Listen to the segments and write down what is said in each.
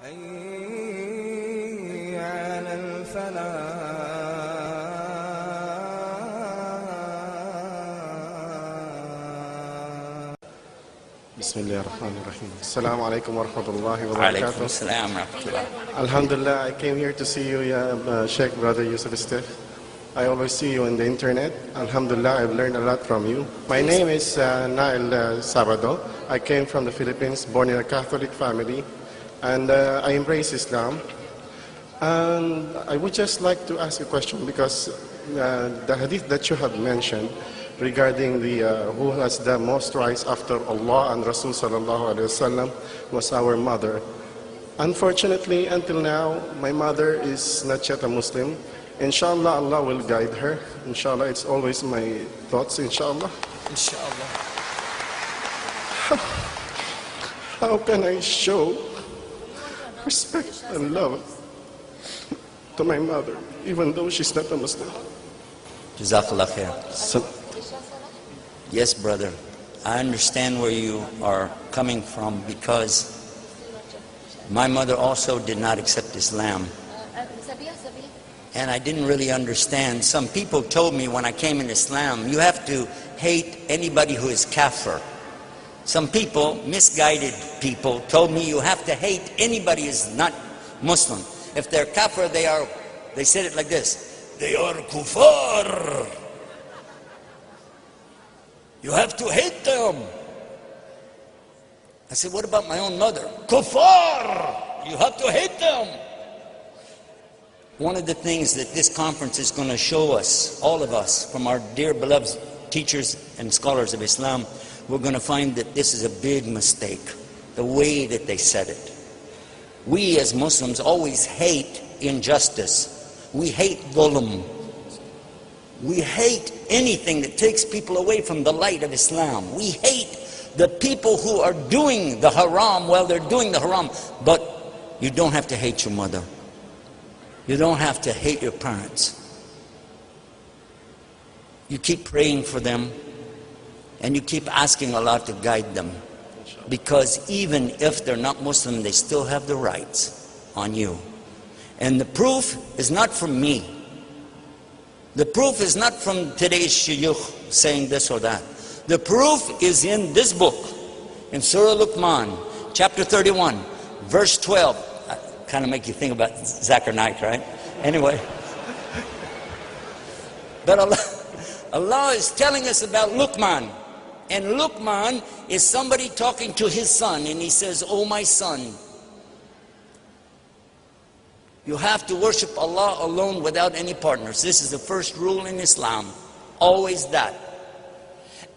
حي على الفلاح. بسم الله الرحمن الرحيم. السلام عليكم ورحمة الله وعليكم وبركاته. السلام ورحمة الله. Alhamdulillah, I came here to see you, Sheikh Brother Yusuf Stef. I always see you on the internet. Alhamdulillah, I've learned a lot from you. My name is Nail Sabado. I came from the Philippines, born in a Catholic family, and I embrace Islam. And I would just like to ask a question because the hadith that you have mentioned regarding the who has the most rights after Allah and Rasul sallallahu alaihi wasallam was our mother. Unfortunately, until now, my mother is not yet a Muslim. Inshallah, Allah will guide her. Inshallah, it's always my thoughts. Inshallah. Inshallah. How can I show respect and love to my mother, even though she's not a Muslim? Jazakallah khair. Yes, brother. I understand where you are coming from because my mother also did not accept Islam. And I didn't really understand. Some people told me when I came in Islam, you have to hate anybody who is kafir. Some people, misguided people, told me you have to hate anybody who is not Muslim. If they're kafir, they said it like this: they are kuffar. You have to hate them. I said, what about my own mother? Kuffar! You have to hate them. One of the things that this conference is going to show us, all of us, from our dear beloved teachers and scholars of Islam, we're going to find that this is a big mistake, the way that they said it. We as Muslims always hate injustice. We hate dhulm. We hate anything that takes people away from the light of Islam. We hate the people who are doing the haram while they're doing the haram. But you don't have to hate your mother. You don't have to hate your parents. You keep praying for them and you keep asking Allah to guide them. Because even if they're not Muslim, they still have the rights on you. And the proof is not from me. The proof is not from today's shuyukh saying this or that. The proof is in this book, in Surah Luqman, chapter 31, verse 12. Kind of make you think about Zakir Naik, right? Anyway. But Allah is telling us about Luqman. And Luqman is somebody talking to his son, and he says, "Oh my son, you have to worship Allah alone without any partners." This is the first rule in Islam. Always that.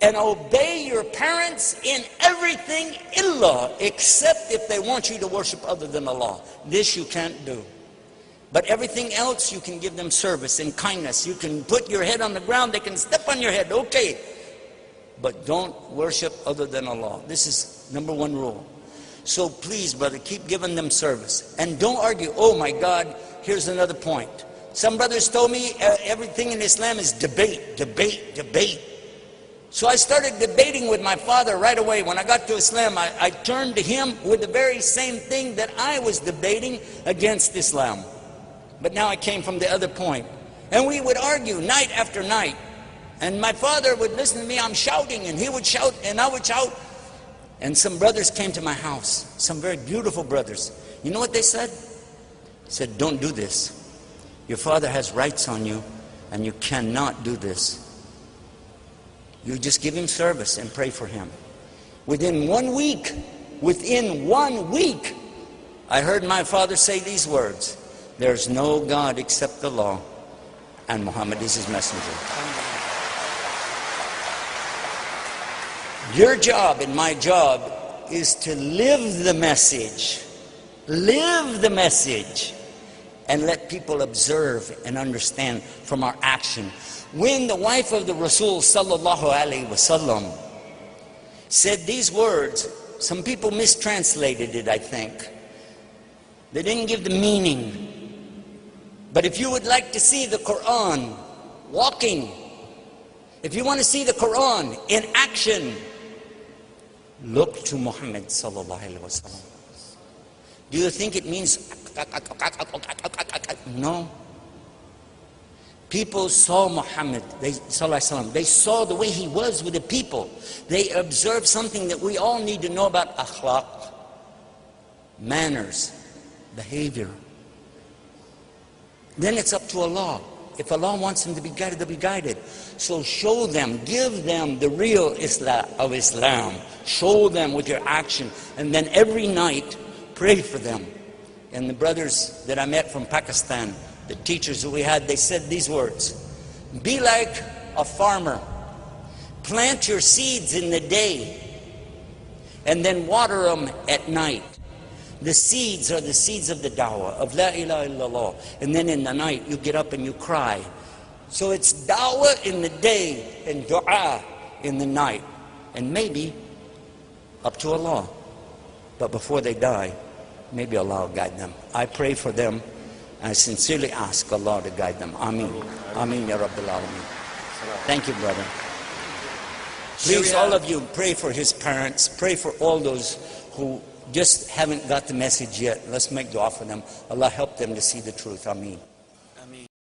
And obey your parents in everything illa, except if they want you to worship other than Allah. This you can't do. But everything else you can give them service and kindness. You can put your head on the ground, they can step on your head, okay. But don't worship other than Allah. This is number one rule. So please, brother, keep giving them service. And don't argue. Oh my God, here's another point. Some brothers told me everything in Islam is debate, debate, debate. So I started debating with my father right away. When I got to Islam, I turned to him with the very same thing that I was debating against Islam. But now I came from the other point. And we would argue night after night. And my father would listen to me, I'm shouting, and he would shout, and I would shout. And some brothers came to my house, some very beautiful brothers. You know what they said? They said, "Don't do this. Your father has rights on you, and you cannot do this. You just give him service and pray for him." Within 1 week, I heard my father say these words: "There's no God except Allah, and Muhammad is his messenger." Your job and my job is to live the message. Live the message. And let people observe and understand from our action. When the wife of the Rasul sallallahu alaihi wasallam said these words, some people mistranslated it, I think. They didn't give the meaning. But if you would like to see the Quran walking, if you want to see the Quran in action, look to Muhammad sallallahu alaihi wasallam. Do you think it means no? People saw Muhammad, they saw the way he was with the people. They observed something that we all need to know about akhlaq, manners, behavior. Then it's up to Allah. If Allah wants them to be guided, they'll be guided. So show them, give them the real Islam of Islam. Show them with your action. And then every night, pray for them. And the brothers that I met from Pakistan, the teachers that we had, they said these words: be like a farmer. Plant your seeds in the day and then water them at night. The seeds are the seeds of the da'wah, of la ilaha illallah. And then in the night you get up and you cry. So it's da'wah in the day and dua in the night. And maybe up to Allah. But before they die, maybe Allah will guide them. I pray for them. I sincerely ask Allah to guide them. Ameen. Ameen ya Rabbil Alameen. Thank you, brother. Please, all of you, pray for his parents. Pray for all those who just haven't got the message yet. Let's make dua for them. Allah help them to see the truth. Ameen.